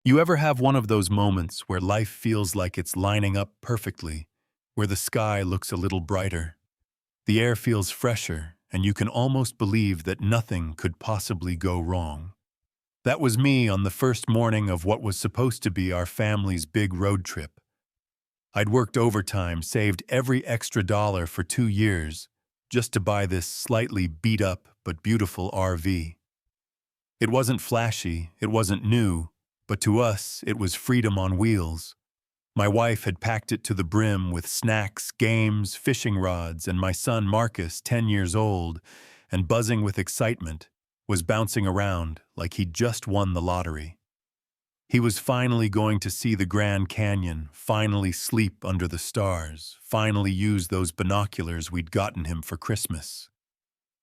You ever have one of those moments where life feels like it's lining up perfectly, where the sky looks a little brighter, the air feels fresher, and you can almost believe that nothing could possibly go wrong? That was me on the first morning of what was supposed to be our family's big road trip. I'd worked overtime, saved every extra dollar for 2 years, just to buy this slightly beat-up but beautiful RV. It wasn't flashy, it wasn't new, but to us it was freedom on wheels. My wife had packed it to the brim with snacks, games, fishing rods, and my son Marcus, 10 years old, and buzzing with excitement, was bouncing around like he'd just won the lottery. He was finally going to see the Grand Canyon, finally sleep under the stars, finally use those binoculars we'd gotten him for Christmas.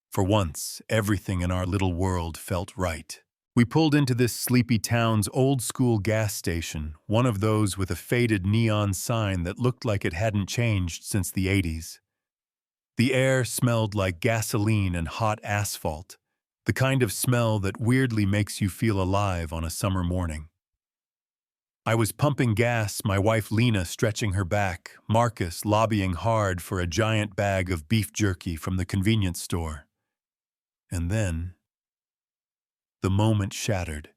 For once, everything in our little world felt right. We pulled into this sleepy town's old-school gas station, one of those with a faded neon sign that looked like it hadn't changed since the 80s. The air smelled like gasoline and hot asphalt, the kind of smell that weirdly makes you feel alive on a summer morning. I was pumping gas, my wife Lena stretching her back, Marcus lobbying hard for a giant bag of beef jerky from the convenience store. And then, the moment shattered.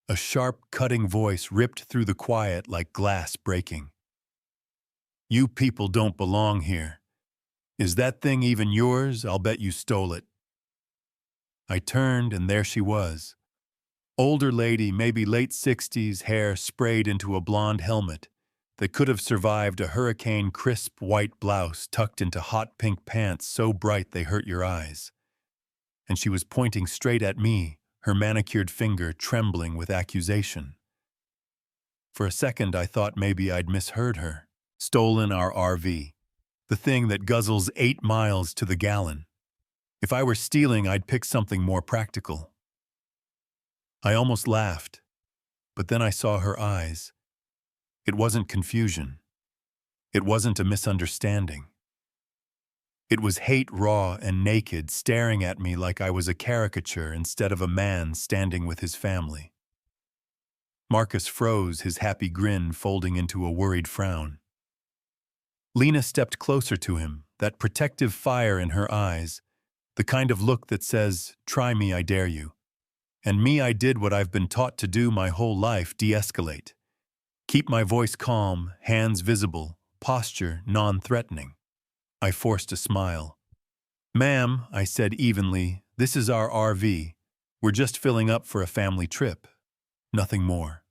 A sharp, cutting voice ripped through the quiet like glass breaking. "You people don't belong here. Is that thing even yours? I'll bet you stole it." I turned, and there she was. Older lady, maybe late 60s, hair sprayed into a blonde helmet that could have survived a hurricane-crisp white blouse tucked into hot pink pants so bright they hurt your eyes. And she was pointing straight at me, her manicured finger trembling with accusation. For a second, I thought maybe I'd misheard her. Stolen our RV. The thing that guzzles 8 miles to the gallon. If I were stealing, I'd pick something more practical. I almost laughed, but then I saw her eyes. It wasn't confusion. It wasn't a misunderstanding. It was hate raw and naked, staring at me like I was a caricature instead of a man standing with his family. Marcus froze, his happy grin folding into a worried frown. Lena stepped closer to him, that protective fire in her eyes, the kind of look that says, "Try me, I dare you." And me, I did what I've been taught to do my whole life, de-escalate. Keep my voice calm, hands visible, posture non-threatening. I forced a smile. "Ma'am," I said evenly, "this is our RV. We're just filling up for a family trip. Nothing more."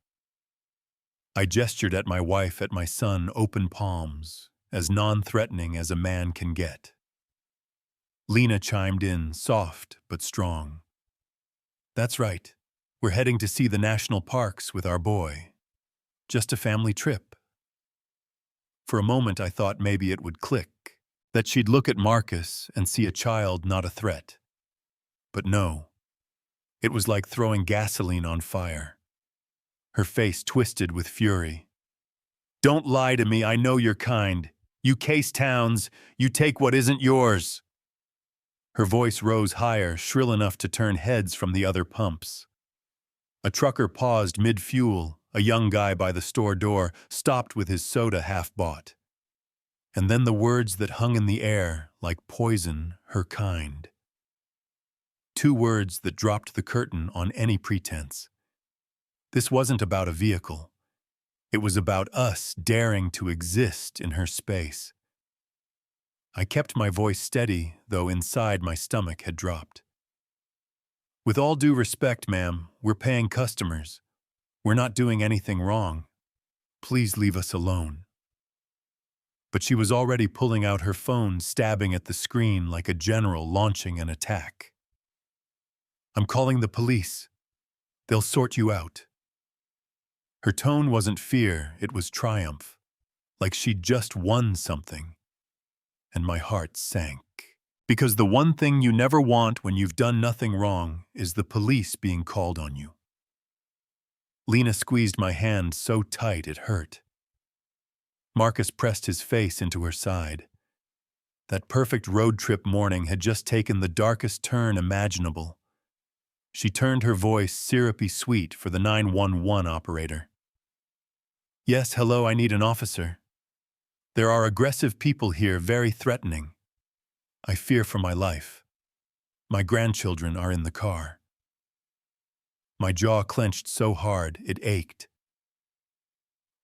I gestured at my wife, at my son, open palms, as non-threatening as a man can get. Lena chimed in, soft but strong. "That's right. We're heading to see the national parks with our boy. Just a family trip." For a moment I thought maybe it would click, that she'd look at Marcus and see a child, not a threat. But no. It was like throwing gasoline on fire. Her face twisted with fury. "Don't lie to me, I know you're kind. You case towns, you take what isn't yours." Her voice rose higher, shrill enough to turn heads from the other pumps. A trucker paused mid-fuel, a young guy by the store door, stopped with his soda half bought. And then the words that hung in the air, like poison, her kind. 2 words that dropped the curtain on any pretense. This wasn't about a vehicle. It was about us daring to exist in her space. I kept my voice steady, though inside my stomach had dropped. "With all due respect, ma'am, we're paying customers. We're not doing anything wrong. Please leave us alone." But she was already pulling out her phone, stabbing at the screen like a general launching an attack. "I'm calling the police. They'll sort you out." Her tone wasn't fear, it was triumph, like she'd just won something. And my heart sank. Because the one thing you never want when you've done nothing wrong is the police being called on you. Lena squeezed my hand so tight it hurt. Marcus pressed his face into her side. That perfect road trip morning had just taken the darkest turn imaginable. She turned her voice syrupy sweet for the 911 operator. Yes, hello, I need an officer. There are aggressive people here, very threatening. I fear for my life. My grandchildren are in the car. My jaw clenched so hard it ached.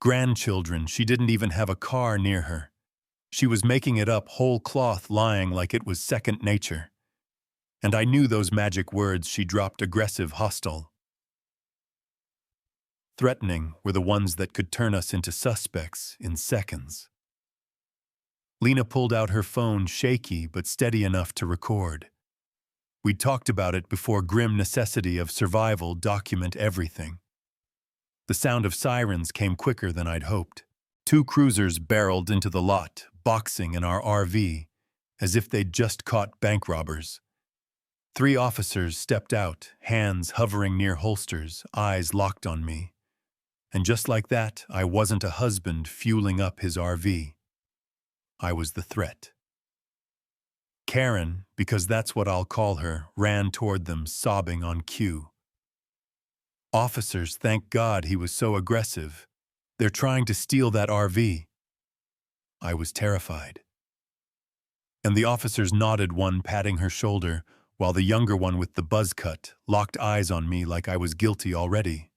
Grandchildren, she didn't even have a car near her. She was making it up whole cloth, lying like it was second nature. And I knew those magic words she dropped: aggressive, hostile. Threatening were the ones that could turn us into suspects in seconds. Lena pulled out her phone, shaky but steady enough to record. We'd talked about it before. Grim necessity of survival, document everything. The sound of sirens came quicker than I'd hoped. 2 cruisers barreled into the lot, boxing in our RV, as if they'd just caught bank robbers. 3 officers stepped out, hands hovering near holsters, eyes locked on me. And just like that, I wasn't a husband fueling up his RV. I was the threat. Karen, because that's what I'll call her, ran toward them, sobbing on cue. Officers, thank God he was so aggressive. They're trying to steal that RV. I was terrified. And the officers nodded, one patting her shoulder, while the younger one with the buzz cut locked eyes on me like I was guilty already.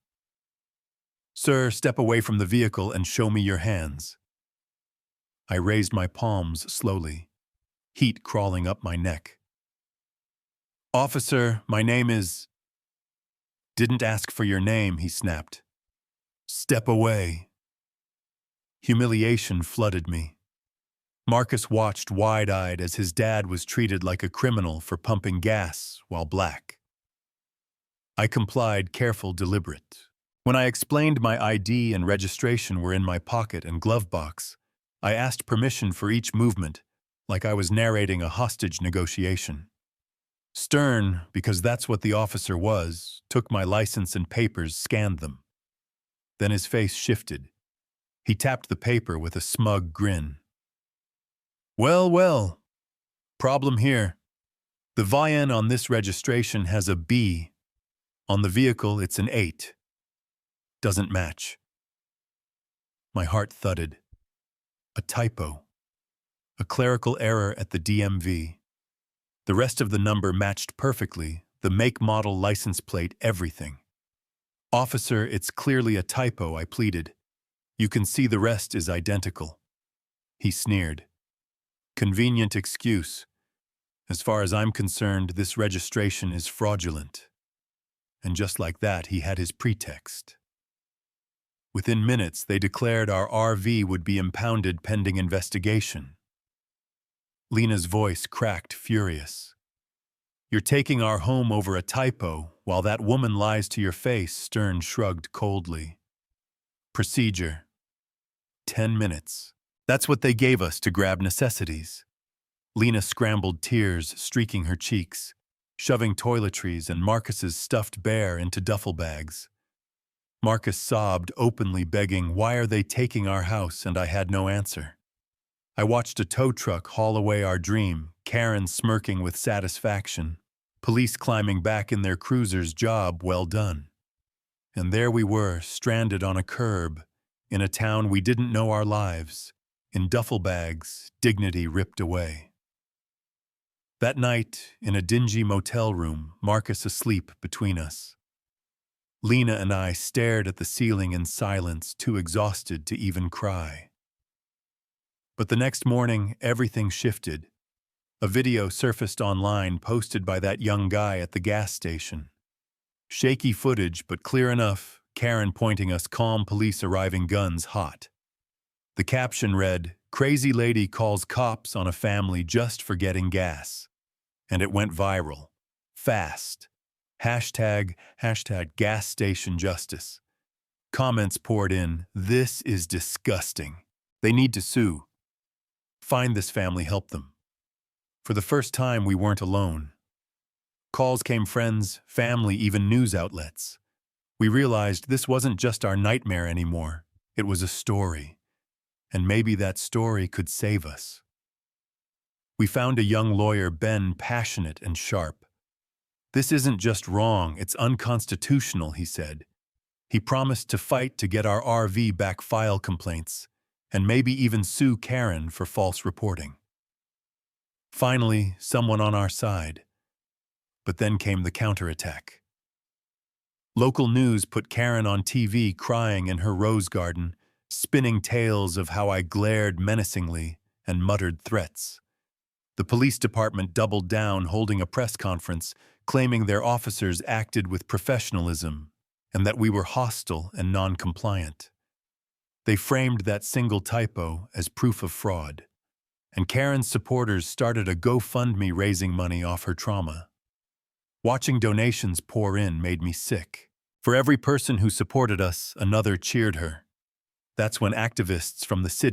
Sir, step away from the vehicle and show me your hands. I raised my palms slowly, heat crawling up my neck. Officer, my name is... Didn't ask for your name, he snapped. Step away. Humiliation flooded me. Marcus watched wide-eyed as his dad was treated like a criminal for pumping gas while black. I complied, careful, deliberate. When I explained my ID and registration were in my pocket and glove box, I asked permission for each movement, like I was narrating a hostage negotiation. Stern, because that's what the officer was, took my license and papers, scanned them. Then his face shifted. He tapped the paper with a smug grin. Well, well. Problem here. The VIN on this registration has a B. On the vehicle, it's an 8. Doesn't match. My heart thudded. A typo. A clerical error at the DMV. The rest of the number matched perfectly, the make, model, license plate, everything. Officer, it's clearly a typo, I pleaded. You can see the rest is identical. He sneered. Convenient excuse. As far as I'm concerned, this registration is fraudulent. And just like that, he had his pretext. Within minutes, they declared our RV would be impounded pending investigation. Lena's voice cracked, furious. You're taking our home over a typo, while that woman lies to your face, Stern shrugged coldly. Procedure. 10 minutes. That's what they gave us to grab necessities. Lena scrambled, tears streaking her cheeks, shoving toiletries and Marcus's stuffed bear into duffel bags. Marcus sobbed, openly begging, why are they taking our house? And I had no answer. I watched a tow truck haul away our dream, Karen smirking with satisfaction, police climbing back in their cruiser's, job well done. And there we were, stranded on a curb, in a town we didn't know our lives, in duffel bags, dignity ripped away. That night, in a dingy motel room, Marcus asleep between us. Lena and I stared at the ceiling in silence, too exhausted to even cry. But the next morning, everything shifted. A video surfaced online posted by that young guy at the gas station. Shaky footage, but clear enough, Karen pointing us, calm police arriving, guns hot. The caption read, "Crazy lady calls cops on a family just for getting gas." And it went viral. Fast. Hashtag gas station justice. Comments poured in, "This is disgusting. They need to sue. Find this family, help them." For the first time, we weren't alone. Calls came, friends, family, even news outlets. We realized this wasn't just our nightmare anymore. It was a story. And maybe that story could save us. We found a young lawyer, Ben, passionate and sharp. This isn't just wrong, it's unconstitutional, he said. He promised to fight to get our RV back, file complaints, and maybe even sue Karen for false reporting. Finally, someone on our side. But then came the counterattack. Local news put Karen on TV crying in her rose garden, spinning tales of how I glared menacingly and muttered threats. The police department doubled down, holding a press conference, claiming their officers acted with professionalism and that we were hostile and non-compliant. They framed that single typo as proof of fraud, and Karen's supporters started a GoFundMe raising money off her trauma. Watching donations pour in made me sick. For every person who supported us, another cheered her. That's when activists from the city